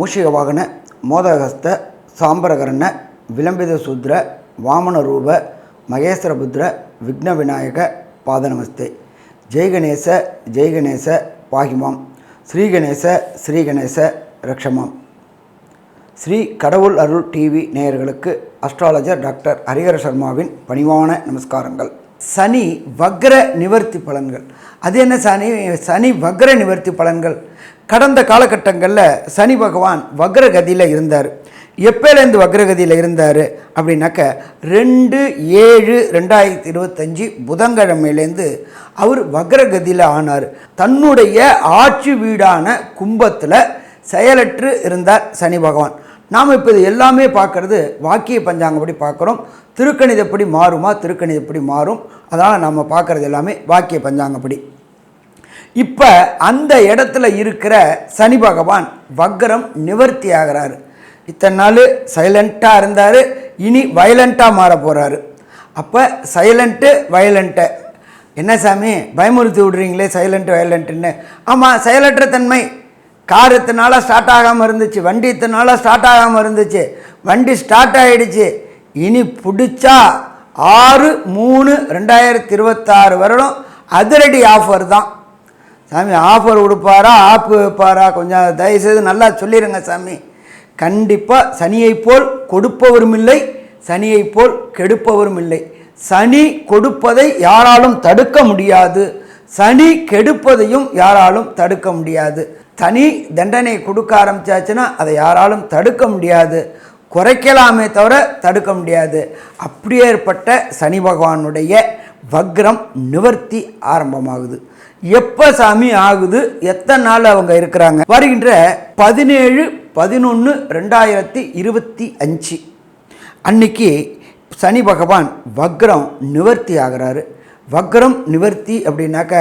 ಮೂಷಿಕವಾಹನ ಮೋದಹಸ್ತ ಸಾಂಬರಕರ್ಣ ವಿಲಂಬಿತ ಶೂದ್ರ ವಾಮನ ರೂಪ ಮಹೇಶ್ವರ ಪುತ್ರ ವಿಘ್ನ ವಿನಾಯಕ ಪಾದ ನಮಸ್ತೆ. ಜೈ ಗಣೇಶ பாகிமாம். ஸ்ரீ கணேச ரக்ஷமாம். ஸ்ரீ கடவுள் அருள் டிவி நேயர்களுக்கு அஸ்ட்ராலஜர் டாக்டர் ஹரிஹர சர்மாவின் பணிவான நமஸ்காரங்கள். சனி வக்ர நிவர்த்தி பலன்கள். அது என்ன சனி வக்ர நிவர்த்தி பலன்கள்? கடந்த காலகட்டங்களில் சனி பகவான் வக்ரகதியில் இருந்தார். எப்போலேருந்து வக்ரகதியில் இருந்தார் அப்படின்னாக்க 2/7/2025 புதன்கிழமையிலேருந்து அவர் வக்ரகதியில் ஆனார். தன்னுடைய ஆட்சி வீடான கும்பத்தில் செயலற்று இருந்தார் சனி பகவான். நாம் இப்போ இது எல்லாமே பார்க்குறது வாக்கிய பஞ்சாங்கப்படி பார்க்குறோம். திருக்கணிதப்படி மாறுமா? திருக்கணிதப்படி மாறும். அதனால் நம்ம பார்க்குறது எல்லாமே வாக்கிய பஞ்சாங்கப்படி. இப்போ அந்த இடத்துல இருக்கிற சனி பகவான் வக்ரம் நிவர்த்தி ஆகிறாரு. இத்தனை நாள் சைலண்ட்டாக இருந்தார், இனி வயலண்ட்டாக மாற போகிறாரு. அப்போ சைலண்ட்டு வயலண்ட்டு என்ன சாமி பயமுறுத்தி விடுறீங்களே சைலண்ட்டு வயலண்ட்டுன்னு? ஆமாம், செயலற்ற தன்மை. கார் இத்தனை நாளாக ஸ்டார்ட் ஆகாமல் இருந்துச்சு, வண்டி இத்தனை நாளாக ஸ்டார்ட் ஆகாமல் இருந்துச்சு, வண்டி ஸ்டார்ட் ஆகிடுச்சு. இனி பிடிச்சா 6/3/2026 வரலும் அதிரடி ஆஃபர் தான். சாமி ஆஃபர் கொடுப்பாரா ஆப்பு வைப்பாரா? கொஞ்சம் தயவுசெய்து நல்லா சொல்லிடுங்க சாமி. கண்டிப்பாக சனியை போல் கொடுப்பவரும் இல்லை, சனியை போல் கெடுப்பவரும் இல்லை. சனி கொடுப்பதை யாராலும் தடுக்க முடியாது, சனி கெடுப்பதையும் யாராலும் தடுக்க முடியாது. சனி தண்டனை கொடுக்க ஆரம்பிச்சாச்சுன்னா அதை யாராலும் தடுக்க முடியாது, குறைக்கலாமே தவிர தடுக்க முடியாது. அப்படியே ஏற்பட்ட சனி பகவானுடைய வக்ரம் நிவர்த்தி ஆரம்பமாகுது. எப்போ சாமி ஆகுது? எத்தனை நாள் அவங்க இருக்கிறாங்க? வருகின்ற 17/11/2025 அன்னைக்கு சனி பகவான் வக்ரம் நிவர்த்தி ஆகிறாரு. வக்ரம் நிவர்த்தி அப்படின்னாக்க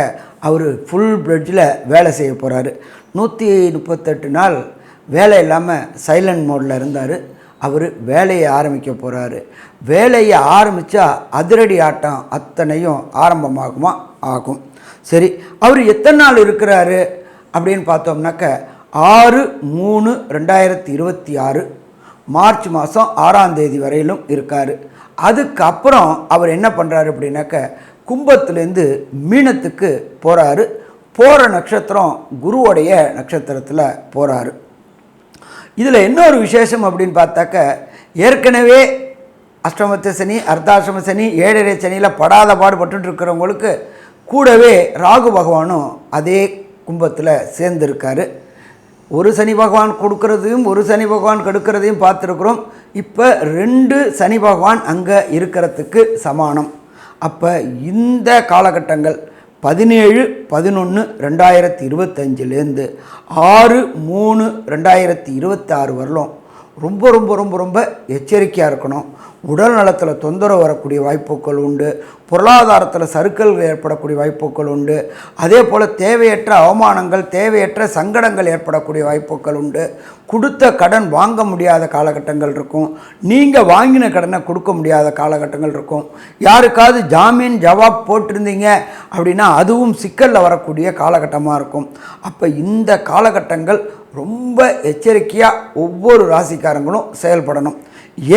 அவர் ஃபுல் பிளட்ஜில் வேலை செய்ய போகிறாரு. 138 நாள் வேலை இல்லாமல் சைலண்ட் மோடில் இருந்தார். அவர் வேலையை ஆரம்பிக்க போகிறாரு. வேலையை ஆரம்பித்தா அதிரடி ஆட்டம் அத்தனையும் ஆரம்பமாகுமா? ஆகும். சரி, அவர் எத்தனை நாள் இருக்கிறாரு அப்படின்னு பார்த்தோம்னாக்க 6/3/2026 மார்ச் மாதம் 6ஆம் தேதி வரையிலும் இருக்கார். அதுக்கப்புறம் அவர் என்ன பண்ணுறாரு அப்படின்னாக்க கும்பத்துலேருந்து மீனத்துக்கு போகிறாரு. போகிற நட்சத்திரம் குருவோடைய நட்சத்திரத்தில் போகிறாரு. இதில் இன்னொரு விசேஷம் அப்படின்னு பார்த்தாக்க ஏற்கனவே அஷ்டமத்து சனி, அர்த்தாஷ்டம சனி, 7.5 சனியில் படாத பாடுபட்டு இருக்கிறவங்களுக்கு கூடவே ராகு பகவானும் அதே கும்பத்தில் சேர்ந்துருக்காரு. ஒரு சனி பகவான் கொடுக்கறதையும் ஒரு சனி பகவான் கெடுக்கிறதையும் பார்த்துருக்குறோம். இப்போ 2 சனி பகவான் அங்கே இருக்கிறதுக்கு சமானம். அப்போ இந்த காலகட்டங்கள் 17/11/2025 6/3/2026 வரலும் ரொம்ப ரொம்ப ரொம்ப ரொம்ப எச்சரிக்கையாக இருக்கணும். உடல் நலத்தில் தொந்தரவு வரக்கூடிய வாய்ப்புகள் உண்டு, பொருளாதாரத்தில் சறுக்கல்கள் ஏற்படக்கூடிய வாய்ப்புகள் உண்டு, அதே போல் தேவையற்ற அவமானங்கள், தேவையற்ற சங்கடங்கள் ஏற்படக்கூடிய வாய்ப்புகள் உண்டு. கொடுத்த கடன் வாங்க முடியாத காலகட்டங்கள் இருக்கும், நீங்கள் வாங்கின கடனை கொடுக்க முடியாத காலகட்டங்கள் இருக்கும். யாருக்காவது ஜாமீன் ஜவாப் போட்டிருந்தீங்க அப்படின்னா அதுவும் சிக்கலில் வரக்கூடிய காலகட்டமாக இருக்கும். அப்போ இந்த காலகட்டங்கள் ரொம்ப எச்சரிக்கையாக ஒவ்வொரு ராசிக்காரங்களும் செயல்படணும்.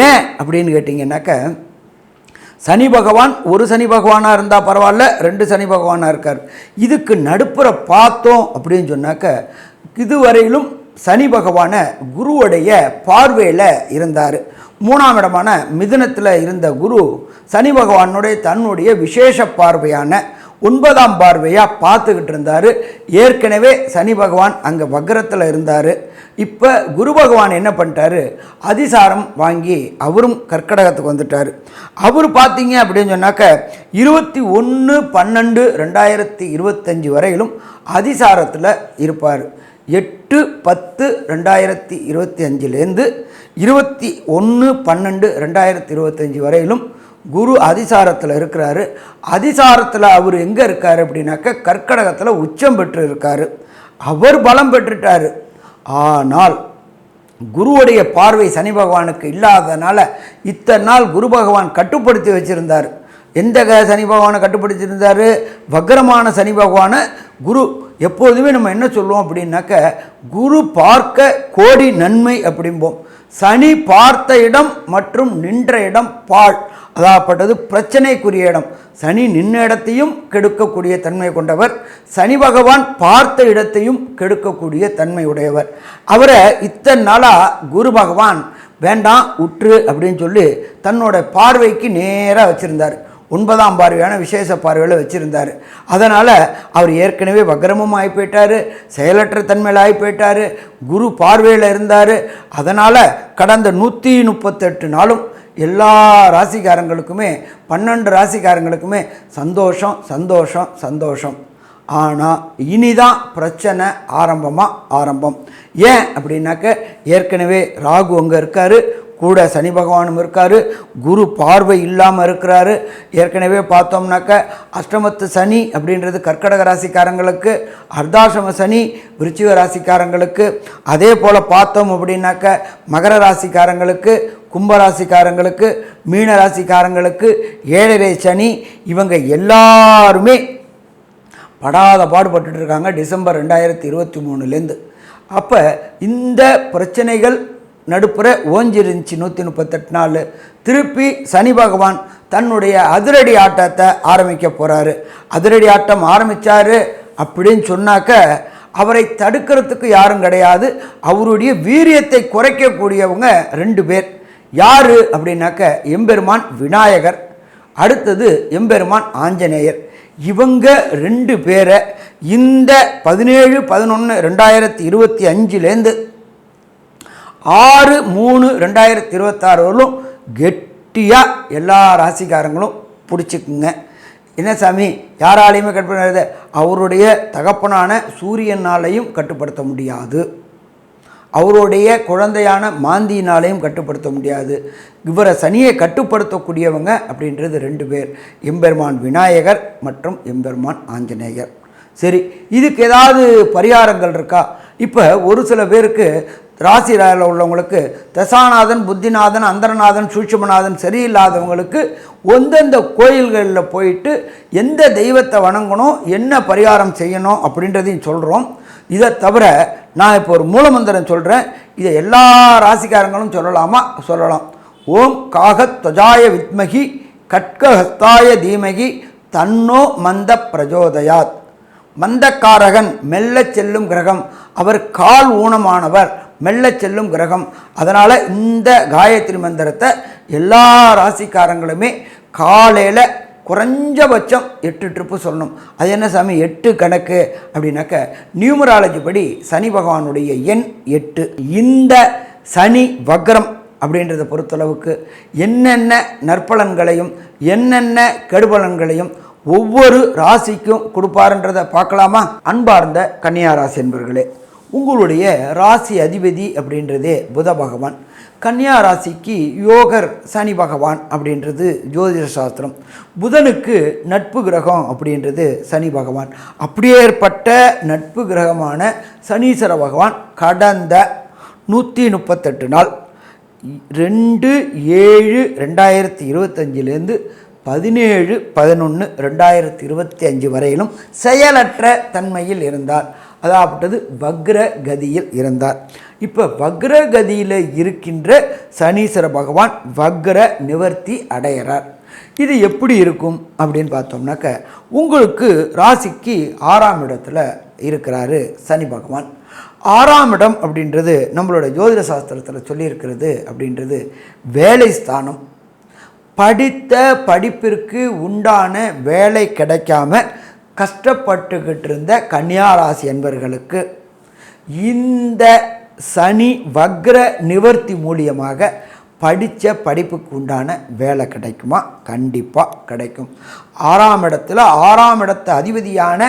ஏன் அப்படின்னு கேட்டிங்கன்னாக்க சனி பகவான் ஒரு சனி பகவானாக இருந்தால் பரவாயில்ல, 2 சனி பகவானாக இருக்கார். இதுக்கு நடுப்புற பார்த்தோம் அப்படின்னு சொன்னாக்க இதுவரையிலும் சனி பகவானை குருவுடைய பார்வையில் இருந்தார். 3ஆம் இடமான மிதுனத்தில் இருந்த குரு சனி பகவானுடைய தன்னுடைய விசேஷ பார்வையான 9ஆம் பார்வையாக பார்த்துக்கிட்டு இருந்தார். ஏற்கனவே சனி பகவான் அங்கே வக்ரத்தில் இருந்தார். இப்போ குரு பகவான் என்ன பண்ணிட்டாரு? அதிசாரம் வாங்கி அவரும் கர்க்கடகத்துக்கு வந்துட்டார். அவர் பார்த்தீங்க அப்படின்னு சொன்னாக்க 21/12/2025 வரையிலும் அதிசாரத்தில் இருப்பார். 8/10/2025 21/12/2025 வரையிலும் குரு அதிசாரத்தில் இருக்கிறாரு. அதிசாரத்தில் அவர் எங்கே இருக்கார் அப்படின்னாக்க கர்க்கடகத்தில் உச்சம் பெற்று இருக்கார். அவர் பலம் பெற்றுட்டார். ஆனால் குருவுடைய பார்வை சனி பகவானுக்கு இல்லாததுனால இத்தனை நாள் குரு பகவான் கட்டுப்படுத்தி வச்சுருந்தார். எந்த சனி பகவானை கட்டுப்படுத்தியிருந்தார்? வக்ரமான சனி பகவானை குரு எப்போதுமே நம்ம என்ன சொல்லுவோம் அப்படின்னாக்க, குரு பார்க்க கோடி நன்மை அப்படிம்போம். சனி பார்த்த இடம் மற்றும் நின்ற இடம் பாழ், அதாகப்பட்டது பிரச்சனைக்குரிய இடம். சனி நின்ன இடத்தையும் கெடுக்கக்கூடிய தன்மை கொண்டவர், சனி பகவான் பார்த்த இடத்தையும் கெடுக்கக்கூடிய தன்மை உடையவர். அவரை இத்தனை நாளாக குரு பகவான் வேண்டாம் உற்று அப்படின்னு சொல்லி தன்னோட பார்வைக்கு நேராக வச்சுருந்தார். 9ஆம் பார்வையான விசேஷ பார்வையில் வச்சுருந்தார். அதனால் அவர் ஏற்கனவே வக்ரமும் ஆகி போயிட்டார், செயலற்ற தன்மையில் ஆகி போயிட்டார், குரு பார்வையில் இருந்தார். அதனால் கடந்த 138 நாளும் எல்லா ராசிக்காரங்களுக்குமே 12 ராசிக்காரங்களுக்குமே சந்தோஷம் சந்தோஷம் சந்தோஷம். ஆனால் இனிதான் பிரச்சனை ஆரம்பம். ஏன் அப்படின்னாக்க, ஏற்கனவே ராகு அங்கே இருக்கார், கூட சனி பகவானும் இருக்கார், குரு பார்வை இல்லாமல் இருக்கிறாரு. ஏற்கனவே பார்த்தோம்னாக்க அஷ்டமத்து சனி அப்படின்றது கர்க்கடக ராசிக்காரங்களுக்கு, அர்த்தாசிரம சனி விருச்சிக ராசிக்காரங்களுக்கு, அதே போல் பார்த்தோம் அப்படின்னாக்க மகர ராசிக்காரங்களுக்கு, கும்பராசிக்காரங்களுக்கு, மீன ராசிக்காரங்களுக்கு 7.5 சனி. இவங்க எல்லாருமே படாத பாடுபட்டு இருக்காங்க டிசம்பர் 2023லேருந்து. அப்போ இந்த பிரச்சனைகள் நடுப்புற ஓஞ்சிருந்துச்சு 138 நாள். திருப்பி சனி பகவான் தன்னுடைய அதிரடி ஆட்டத்தை ஆரம்பிக்க போகிறாரு. அதிரடி ஆட்டம் ஆரம்பித்தார் அப்படின்னு சொன்னாக்க அவரை தடுக்கிறதுக்கு யாரும் கிடையாது. அவருடைய வீரியத்தை குறைக்கக்கூடியவங்க 2 பேர். யார் அப்படின்னாக்க, எம்பெருமான் விநாயகர், அடுத்தது எம்பெருமான் ஆஞ்சநேயர். இவங்க 2 பேரை இந்த 17/11/2025லேருந்து 6/3/2026 வரலும் கெட்டியாக எல்லா ராசிக்காரங்களும் பிடிச்சிக்குங்க. என்ன சாமி, யாராலையுமே கட்டுப்படுத்த, அவருடைய தகப்பனான சூரியனாலையும் கட்டுப்படுத்த முடியாது, அவருடைய குழந்தையான மாந்தியினாலையும் கட்டுப்படுத்த முடியாது. இவரை சனியை கட்டுப்படுத்தக்கூடியவங்க அப்படின்றது 2 பேர், எம்பெருமான் விநாயகர் மற்றும் எம்பெருமான் ஆஞ்சநேயர். சரி, இதுக்கு ஏதாவது பரிகாரங்கள் இருக்கா? இப்போ ஒரு சில பேருக்கு ராசி உள்ளவங்களுக்கு தசாநாதன், புத்திநாதன், அந்தரநாதன், சூட்சுமநாதன் சரியில்லாதவங்களுக்கு எந்தெந்த கோயில்களில் போயிட்டு எந்த தெய்வத்தை வணங்கணும், என்ன பரிகாரம் செய்யணும் அப்படின்றதையும் சொல்கிறோம். இதை தவிர நான் இப்போ ஒரு மூலமந்திரம் சொல்கிறேன், இதை எல்லா ராசிக்காரங்களும் சொல்லலாம். ஓம் காகத் துவஜாய வித்மகி கட்கஹஸ்தாய தீமகி தன்னோ மந்த பிரஜோதயாத். மந்தக்காரகன் மெல்ல செல்லும் கிரகம், அவர் கால் ஊனமானவர், மெல்ல செல்லும் கிரகம். அதனால் இந்த காயத்ரி மந்திரத்தை எல்லா ராசிக்காரங்களுமே காலையில் குறைஞ்சபட்சம் 8 ட்ரிப்பு சொல்லணும். அது என்ன சாமி 8 கணக்கு அப்படின்னாக்க, நியூமராலஜி படி சனி பகவானுடைய எண் 8. இந்த சனி வக்ரம் அப்படின்றத பொறுத்தளவுக்கு என்னென்ன நற்பலன்களையும் என்னென்ன கெடுபலன்களையும் ஒவ்வொரு ராசிக்கும் கொடுப்பாருன்றதை பார்க்கலாமா? அன்பார்ந்த கன்னியா ராசி என்பர்களே, உங்களுடைய ராசி அதிபதி அப்படின்றதே புத பகவான். கன்னியா ராசிக்கு யோகர் சனி பகவான் அப்படின்றது ஜோதிட சாஸ்திரம். புதனுக்கு நட்பு கிரகம் அப்படின்றது சனி பகவான். அப்படியேற்பட்ட நட்பு கிரகமான சனீஸ்வர பகவான் கடந்த 138 நாள் 2/7/2025லேருந்து 17/11/2025 வரையிலும் செயலற்ற தன்மையில் இருந்தார். அதாவது வக்ர கதியில் இருந்தார். இப்போ வக்ர கதியில் இருக்கின்ற சனீஸ்வர பகவான் வக்ர நிவர்த்தி அடைகிறார். இது எப்படி இருக்கும் அப்படின்னு பார்த்தோம்னாக்க, உங்களுக்கு ராசிக்கு 6ஆம் இடத்துல இருக்கிறாரு சனி பகவான். 6ஆம் இடம் அப்படின்றது நம்மளோட ஜோதிட சாஸ்திரத்தில் சொல்லியிருக்கிறது அப்படின்றது வேலை ஸ்தானம். படித்த படிப்பிற்கு உண்டான வேலை கிடைக்காம கஷ்டப்பட்டுக்கிட்டு இருந்த கன்னியா ராசி என்பவர்களுக்கு இந்த சனி வக்ர நிவர்த்தி மூலியமாக படித்த படிப்புக்கு உண்டான வேலை கிடைக்குமா? கண்டிப்பாக கிடைக்கும். 6ஆம் இடத்துல 6ஆம் இடத்து அதிபதியான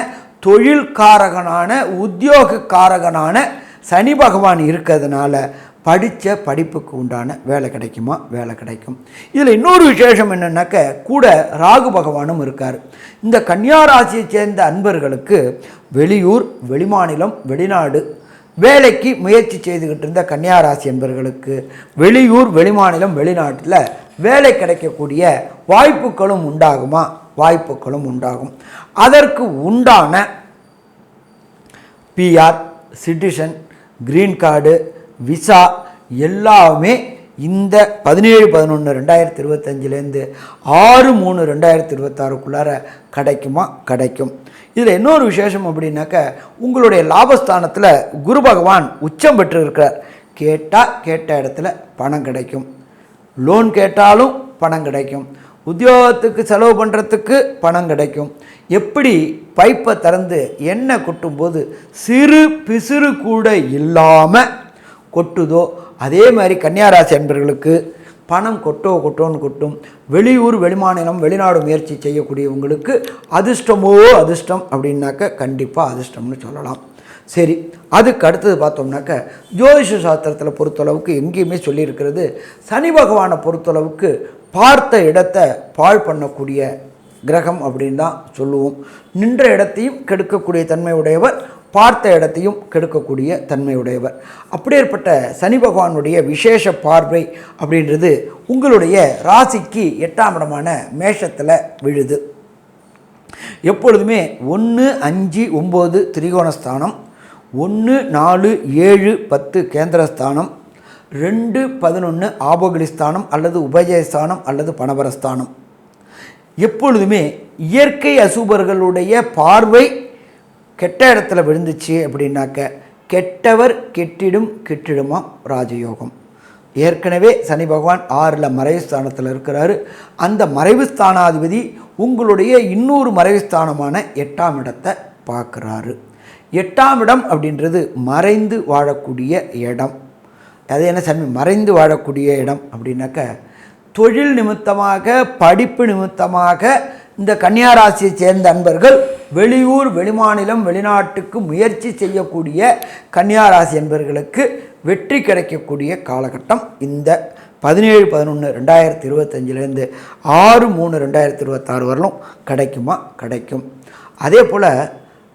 தொழில்காரகனான உத்தியோகக்காரகனான சனி பகவான் இருக்கிறதுனால படித்த படிப்புக்கு உண்டான வேலை கிடைக்குமா? வேலை கிடைக்கும். இதில் இன்னொரு விசேஷம் என்னென்னாக்க, கூட ராகு பகவானும் இருக்கார். இந்த கன்னியா ராசியை சேர்ந்த அன்பர்களுக்கு வெளியூர், வெளிமாநிலம், வெளிநாடு வேலைக்கு முயற்சி செய்துக்கிட்டு இருந்த கன்னியா ராசி என்பவர்களுக்கு வெளியூர், வெளிமாநிலம், வெளிநாட்டில் வேலை கிடைக்கக்கூடிய வாய்ப்புகளும் உண்டாகுமா? வாய்ப்புகளும் உண்டாகும். அதற்கு உண்டான PR, citizen, green card, visa எல்லாமே இந்த 17/11/2025 6/3/2026 கிடைக்குமா? கிடைக்கும். இதில் இன்னொரு விசேஷம் அப்படின்னாக்க, உங்களுடைய லாபஸ்தானத்தில் குரு பகவான் உச்சம் பெற்று இருக்கிறார். கேட்ட இடத்துல பணம் கிடைக்கும். லோன் கேட்டாலும் பணம் கிடைக்கும். உத்தியோகத்துக்கு செலவு பண்ணுறதுக்கு பணம் கிடைக்கும். எப்படி பைப்பை திறந்து எண்ணெய் கொட்டும்போது சிறு பிசிறு கூட இல்லாமல் கொட்டுதோ, அதே மாதிரி கன்னியாராசி என்பவர்களுக்கு பணம் கொட்டோன்னு கொட்டும். வெளியூர், வெளிமாநிலம், வெளிநாடு முயற்சி செய்யக்கூடியவங்களுக்கு அதிர்ஷ்டமோ அதிர்ஷ்டம் அப்படின்னாக்க கண்டிப்பாக அதிர்ஷ்டம்னு சொல்லலாம். சரி, அதுக்கு அடுத்தது பார்த்தோம்னாக்க, ஜோதிஷ சாஸ்திரத்தில் பொறுத்தளவுக்கு எங்கேயுமே சொல்லியிருக்கிறது, சனி பகவானை பொறுத்தளவுக்கு பார்த்த இடத்தை பாழ் பண்ணக்கூடிய கிரகம் அப்படின்னு தான் சொல்லுவோம். நின்ற இடத்தையும் கெடுக்கக்கூடிய தன்மை உடையவர், பார்த்த இடத்தையும் கெடுக்கக்கூடிய தன்மை உடையவர். அப்படியேற்பட்ட சனி பகவானுடைய விசேஷ பார்வை அப்படின்றது உங்களுடைய ராசிக்கு 8ஆம் இடமான மேஷத்தில் விழுது. எப்பொழுதுமே 1, 5, 9 திரிகோணஸ்தானம், 1, 4, 7, 10 கேந்திரஸ்தானம், 2, 11 ஆபோகிலிஸ்தானம் அல்லது உபஜயஸ்தானம் அல்லது பணபரஸ்தானம். எப்பொழுதுமே இயற்கை அசுபர்களுடைய பார்வை கெட்ட இடத்துல விழுந்துச்சு அப்படின்னாக்க கெட்டவர் கெட்டிடுமா ராஜயோகம். ஏற்கனவே சனி பகவான் 6ல் மறைவு ஸ்தானத்தில் இருக்கிறாரு. அந்த மறைவு ஸ்தானாதிபதி உங்களுடைய இன்னொரு மறைவு ஸ்தானமான 8ஆம் இடத்தை பார்க்குறாரு. 8ஆம் இடம் அப்படின்றது மறைந்து வாழக்கூடிய இடம். அது என்ன சாமி மறைந்து வாழக்கூடிய இடம் அப்படின்னாக்க, தொழில் நிமித்தமாக, படிப்பு நிமித்தமாக இந்த கன்னியாராசியை சேர்ந்த அன்பர்கள் வெளியூர், வெளிமாநிலம், வெளிநாட்டுக்கு முயற்சி செய்யக்கூடிய கன்னியாராசி என்பவர்களுக்கு வெற்றி கிடைக்கக்கூடிய காலகட்டம் இந்த 17/11/2025 6/3/2026 வரலும் கிடைக்குமா? கிடைக்கும். அதே போல்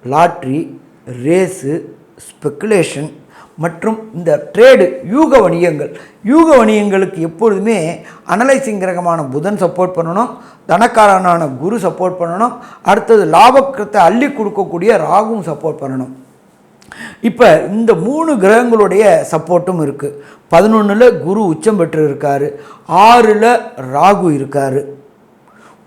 லாட்ரி, ரேஸு, ஸ்பெக்குலேஷன் மற்றும் இந்த ட்ரேடு, யூக வணிகங்களுக்கு எப்பொழுதுமே அனலைசிங் கிரகமான புதன் சப்போர்ட் பண்ணணும், தனக்காரனான குரு சப்போர்ட் பண்ணணும், அடுத்தது லாபத்தை அள்ளி கொடுக்கக்கூடிய ராகுவும் சப்போர்ட் பண்ணணும். இப்போ இந்த 3 கிரகங்களுடைய சப்போர்ட்டும் இருக்குது. 11ல் குரு உச்சம் பெற்று இருக்கார், 6ல் ராகு இருக்கார்.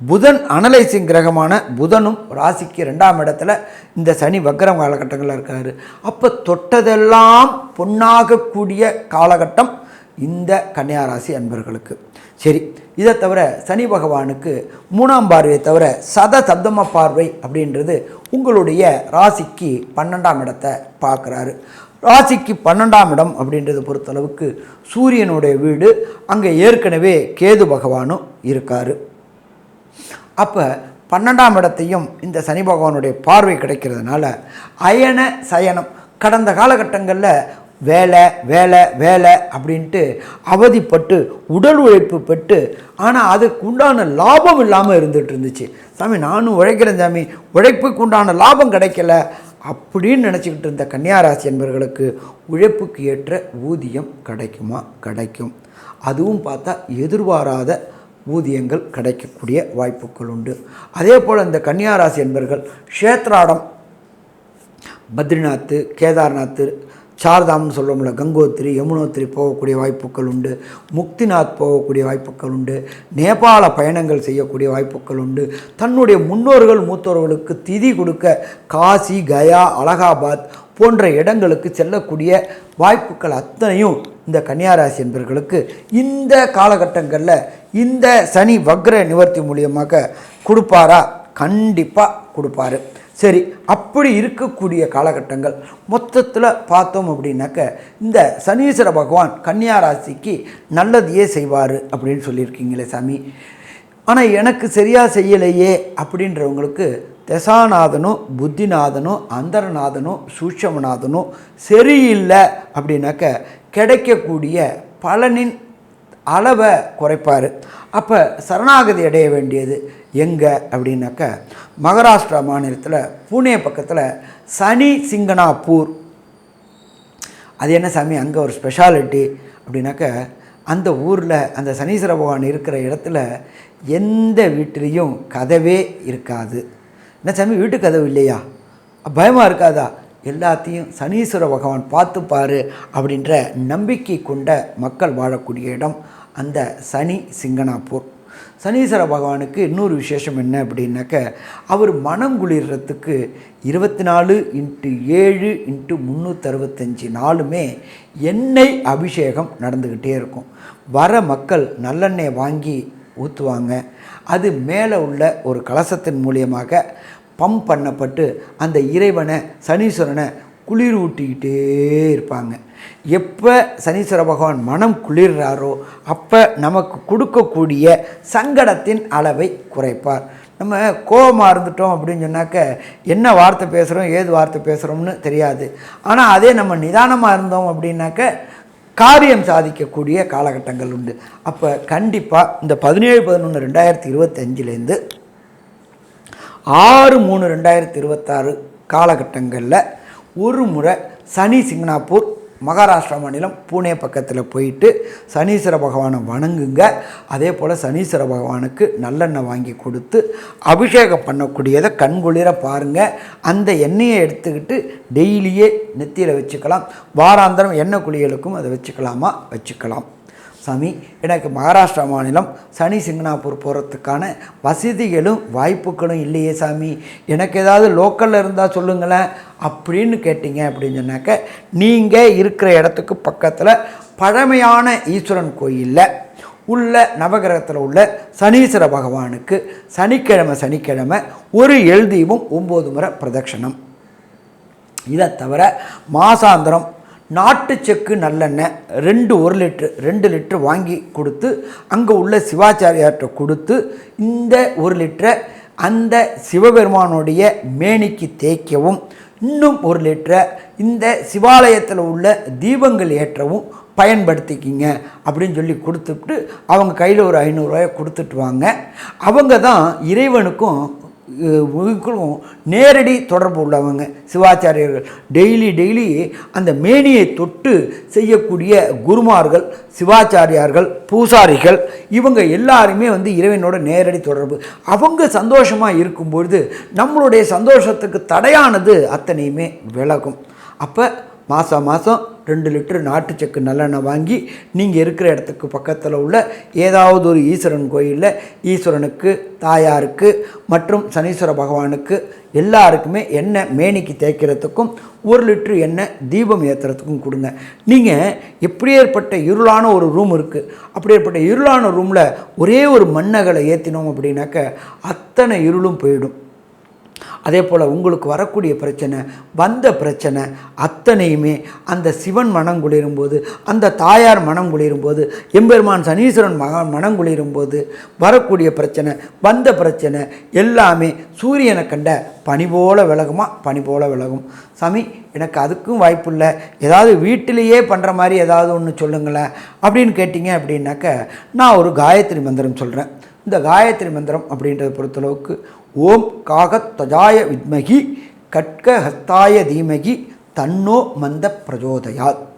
புதன் அனலைசிங் கிரகமான புதனும் ராசிக்கு 2ஆம் இடத்துல இந்த சனி வக்கரம் காலகட்டங்களில் இருக்கார். அப்போ தொட்டதெல்லாம் பொன்னாகக்கூடிய காலகட்டம் இந்த கன்னியாராசி அன்பர்களுக்கு. சரி, இதை தவிர சனி பகவானுக்கு 3ஆம் பார்வையை தவிர சப்தம பார்வை அப்படின்றது உங்களுடைய ராசிக்கு 12ஆம் இடத்தை பார்க்குறாரு. ராசிக்கு 12ஆம் இடம் அப்படின்றது பொறுத்தளவுக்கு சூரியனுடைய வீடு. அங்கே ஏற்கனவே கேது பகவானும் இருக்கார். அப்போ 12ஆம் இடத்தையும் இந்த சனி பகவானுடைய பார்வை கிடைக்கிறதுனால அயன சயனம், கடந்த காலகட்டங்களில் வேலை அப்படின்ட்டு அவதிப்பட்டு உடல் உழைப்பு பெற்று, ஆனால் அதுக்கு உண்டான லாபம் இல்லாமல் இருந்துகிட்டு இருந்துச்சு. சாமி நானும் உழைக்கிறேன் சாமி, உழைப்புக்கு உண்டான லாபம் கிடைக்கல அப்படின்னு நினச்சிக்கிட்டு இருந்த கன்னியாராசி என்பவர்களுக்கு உழைப்புக்கு ஏற்ற ஊதியம் கிடைக்குமா? கிடைக்கும். அதுவும் பார்த்தா எதிர்பாராத ஊதியங்கள் கிடைக்கக்கூடிய வாய்ப்புகள் உண்டு. அதே போல் இந்த கன்னியாராசி என்பவர்கள் க்ஷேத்ராடம், பத்ரிநாத், கேதார்நாத், சார்தாம்னு சொல்கிறோம்ல, கங்கோத்திரி, யமுனோத்திரி போகக்கூடிய வாய்ப்புகள் உண்டு. முக்திநாத் போகக்கூடிய வாய்ப்புகள் உண்டு. நேபாள பயணங்கள் செய்யக்கூடிய வாய்ப்புகள் உண்டு. தன்னுடைய முன்னோர்கள் மூத்தோர்களுக்கு திதி கொடுக்க காசி, கயா, அலகாபாத் போன்ற இடங்களுக்கு செல்லக்கூடிய வாய்ப்புகள் அத்தனையும் இந்த கன்னியாராசி என்பவர்களுக்கு இந்த காலகட்டங்களில் இந்த சனி வக்ர நிவர்த்தி மூலியமாக கொடுப்பாரா? கண்டிப்பாக கொடுப்பாரு. சரி, அப்படி இருக்கக்கூடிய காலகட்டங்கள் மொத்தத்தில் பார்த்தோம் அப்படின்னாக்க இந்த சனீஸ்வர பகவான் கன்னியாராசிக்கு நல்லதையே செய்வார் அப்படின்னு சொல்லியிருக்கீங்களே சாமி, ஆனால் எனக்கு சரியாக செய்யலையே அப்படின்றவங்களுக்கு தசாநாதனும் புத்திநாதனும் அந்தரநாதனும் சூட்சமநாதனும் சரியில்லை அப்படின்னாக்க கிடைக்கக்கூடிய பலனின் அளவை குறைப்பார். அப்போ சரணாகதி அடைய வேண்டியது எங்கே அப்படின்னாக்க மகாராஷ்டிரா மாநிலத்தில் புனே பக்கத்தில் சனி சிங்கனாப்பூர். அது என்ன சாமி அங்கே ஒரு ஸ்பெஷாலிட்டி அப்படின்னாக்க, அந்த ஊரில் அந்த சனீஸ்வர பகவான் இருக்கிற இடத்துல எந்த வீட்டிலையும் கதவே இருக்காது. என்ன சாமி வீட்டு கதவு இல்லையா? பயமாக இருக்காதா? எல்லாத்தையும் சனீஸ்வர பகவான் பார்த்துப்பாரு அப்படின்ற நம்பிக்கை கொண்ட மக்கள் வாழக்கூடிய இடம் அந்த சனி சிங்கனாப்பூர். சனீஸ்வர பகவானுக்கு இன்னொரு விசேஷம் என்ன அப்படின்னாக்க, அவர் மனம் குளிர்றதுக்கு 24x7x365 நாளுமே எண்ணெய் அபிஷேகம் நடந்துக்கிட்டே இருக்கும். வர மக்கள் நல்லெண்ணெய் வாங்கி ஊற்றுவாங்க. அது மேலே உள்ள ஒரு கலசத்தின் மூலியமாக பம்ப் பண்ணப்பட்டு அந்த இறைவனை சனீஸ்வரனை குளிர் ஊட்டிக்கிட்டே இருப்பாங்க. எப்போ சனீஸ்வர பகவான் மனம் குளிர்றாரோ அப்போ நமக்கு கொடுக்கக்கூடிய சங்கடத்தின் அளவை குறைப்பார். நம்ம கோபமாக இருந்துட்டோம் அப்படின்னு சொன்னாக்க என்ன வார்த்தை பேசுகிறோம் ஏது வார்த்தை பேசுகிறோம்னு தெரியாது. ஆனால் அதே நம்ம நிதானமாக இருந்தோம் அப்படின்னாக்க காரியம் சாதிக்கக்கூடிய காலகட்டங்கள் உண்டு. அப்போ கண்டிப்பாக இந்த 17/11/2025 6/3/2026 காலகட்டங்களில் ஒரு முறை சனி சிங்கனாப்பூர் மகாராஷ்டிரா மாநிலம் பூனே பக்கத்தில் போயிட்டு சனீஸ்வர பகவானை வணங்குங்க. அதே போல் சனீஸ்வர பகவானுக்கு நல்லெண்ணெய் வாங்கி கொடுத்து அபிஷேகம் பண்ணக்கூடியதை கண்குளிர பாருங்கள். அந்த எண்ணெயை எடுத்துக்கிட்டு டெய்லியே நெத்தியில் வச்சுக்கலாம். வாராந்திரம் எண்ணெய் குளியலுக்கும் அதை வச்சுக்கலாம். சாமி, எனக்கு மகாராஷ்டிரா மாநிலம் சனி சிங்கனாப்பூர் போகிறதுக்கான வசதிகளும் வாய்ப்புகளும் இல்லையே சாமி, எனக்கு ஏதாவது லோக்கலில் இருந்தால் சொல்லுங்களேன் அப்படின்னு கேட்டிங்க அப்படின்னு சொன்னாக்க, நீங்கள் இருக்கிற இடத்துக்கு பக்கத்தில் பழமையான ஈஸ்வரன் கோயிலில் உள்ள நவகிரகத்தில் உள்ள சனீஸ்வர பகவானுக்கு சனிக்கிழமை ஒரு எல்தீபம் 9 முறை பிரதட்சணம். இதை தவிர மாசாந்திரம் நாட்டு செக்கு நல்லெண்ணெய் 2 லிட்டர் வாங்கி கொடுத்து அங்கே உள்ள சிவாச்சாரியார்கிட்ட கொடுத்து இந்த 1 லிட்டரை அந்த சிவபெருமானுடைய மேனிக்கு தேய்க்கவும், இன்னும் 1 லிட்டரை இந்த சிவாலயத்தில் உள்ள தீபங்கள் ஏற்றவும் பயன்படுத்திக்கிங்க அப்படின்னு சொல்லி கொடுத்துட்டு அவங்க கையில் ஒரு 500 ரூபாயை கொடுத்துட்டு வாங்க. அவங்க தான் இறைவனுக்கும் நேரடி தொடர்பு உள்ளவங்க சிவாச்சாரியர்கள். டெய்லி அந்த மேனியை தொட்டு செய்யக்கூடிய குருமார்கள், சிவாச்சாரியார்கள், பூசாரிகள், இவங்க எல்லாருமே இறைவனோட நேரடி தொடர்பு. அவங்க சந்தோஷமாக இருக்கும்பொழுது நம்மளுடைய சந்தோஷத்துக்கு தடையானது அத்தனையுமே விலகும். அப்போ மாதம் 2 லிட்டர் நாட்டு செக்கு நல்லெண்ணெய் வாங்கி நீங்கள் இருக்கிற இடத்துக்கு பக்கத்தில் உள்ள ஏதாவது ஒரு ஈஸ்வரன் கோயிலில் ஈஸ்வரனுக்கு, தாயாருக்கு மற்றும் சனீஸ்வர பகவானுக்கு எல்லாருக்குமே எண்ணெய் மேனிக்கு தேய்க்கிறதுக்கும் 1 லிட்டர் எண்ணெய் தீபம் ஏற்றுறதுக்கும் கொடுங்க. நீங்கள் எப்படியேற்பட்ட இருளான ஒரு ரூம் இருக்குது, அப்படியேற்பட்ட இருளான ரூமில் ஒரே ஒரு மண்ணகலை ஏற்றினோம் அப்படின்னாக்க அத்தனை இருளும் போயிடும். அதே போல் உங்களுக்கு வரக்கூடிய பிரச்சனை அத்தனையுமே அந்த சிவன் மனம் குளிரும்போது, அந்த தாயார் மனம் குளிரும்போது, எம்பெருமான் சனீஸ்வரன் மனம் குளிரும்போது வரக்கூடிய பிரச்சனை எல்லாமே சூரியனை கண்ட பனி போல விலகும். சாமி, எனக்கு அதுக்கும் வாய்ப்பு இல்லை, ஏதாவது வீட்டிலேயே பண்ணுற மாதிரி ஏதாவது ஒன்று சொல்லுங்களேன் அப்படின்னு கேட்டிங்க அப்படின்னாக்க நான் ஒரு காயத்ரி மந்திரம் சொல்கிறேன். இந்த காயத்ரி மந்திரம் அப்படின்றத பொறுத்தளவுக்கு ஓம் காகத்வஜாய வித்மகி கட்கஹஸ்தாய தீமகி தன்னோ மந்த பிரஜோதயாத்.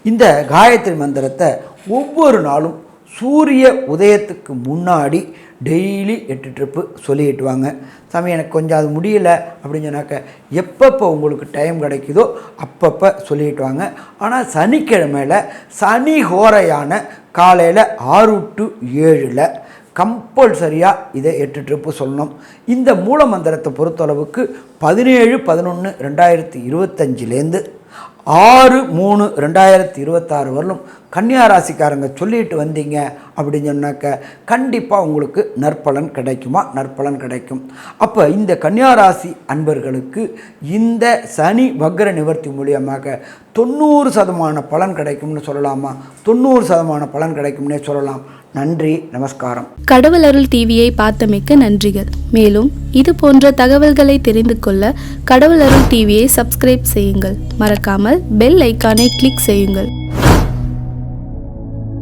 இந்த காயத்ரி மந்திரத்தை ஒவ்வொரு நாளும் சூரிய உதயத்துக்கு முன்னாடி டெய்லி 8 ட்ரிப்பு சொல்லிட்டு வாங்க. சாமி, எனக்கு கொஞ்சம் அது முடியலை அப்படின்னு சொன்னாக்க எப்பப்போ உங்களுக்கு டைம் கிடைக்குதோ அப்பப்போ சொல்லிட்டு வாங்க. ஆனால் சனிக்கிழமையில் சனி ஹோரையான காலையில் 6 to 7 கம்பல்சரியாக இதை 8 ட்ரிப்பு சொல்லணும். இந்த மூல மந்திரத்தை பொறுத்தளவுக்கு 17/11/2025 6/3/2026 வரலும் கன்னியா ராசிக்காரங்க சொல்லிட்டு வந்தீங்க அப்படின்னு சொன்னாக்க கண்டிப்பாக உங்களுக்கு நற்பலன் கிடைக்கும். அப்போ இந்த கன்னியா ராசி அன்பர்களுக்கு இந்த சனி வக்ர நிவர்த்தி மூலியமாக 90% பலன் கிடைக்கும்னு சொல்லலாமா? 90% பலன் கிடைக்கும்னே சொல்லலாம். நன்றி, நமஸ்காரம். கடவுள் அருள் டிவியை பார்த்தமைக்க நன்றிகள். மேலும் இது போன்ற தகவல்களை தெரிந்து கொள்ள கடவுள் அருள் டிவியை சப்ஸ்கிரைப் செய்யுங்கள். மறக்காமல் பெல் ஐக்கானை கிளிக் செய்யுங்கள்.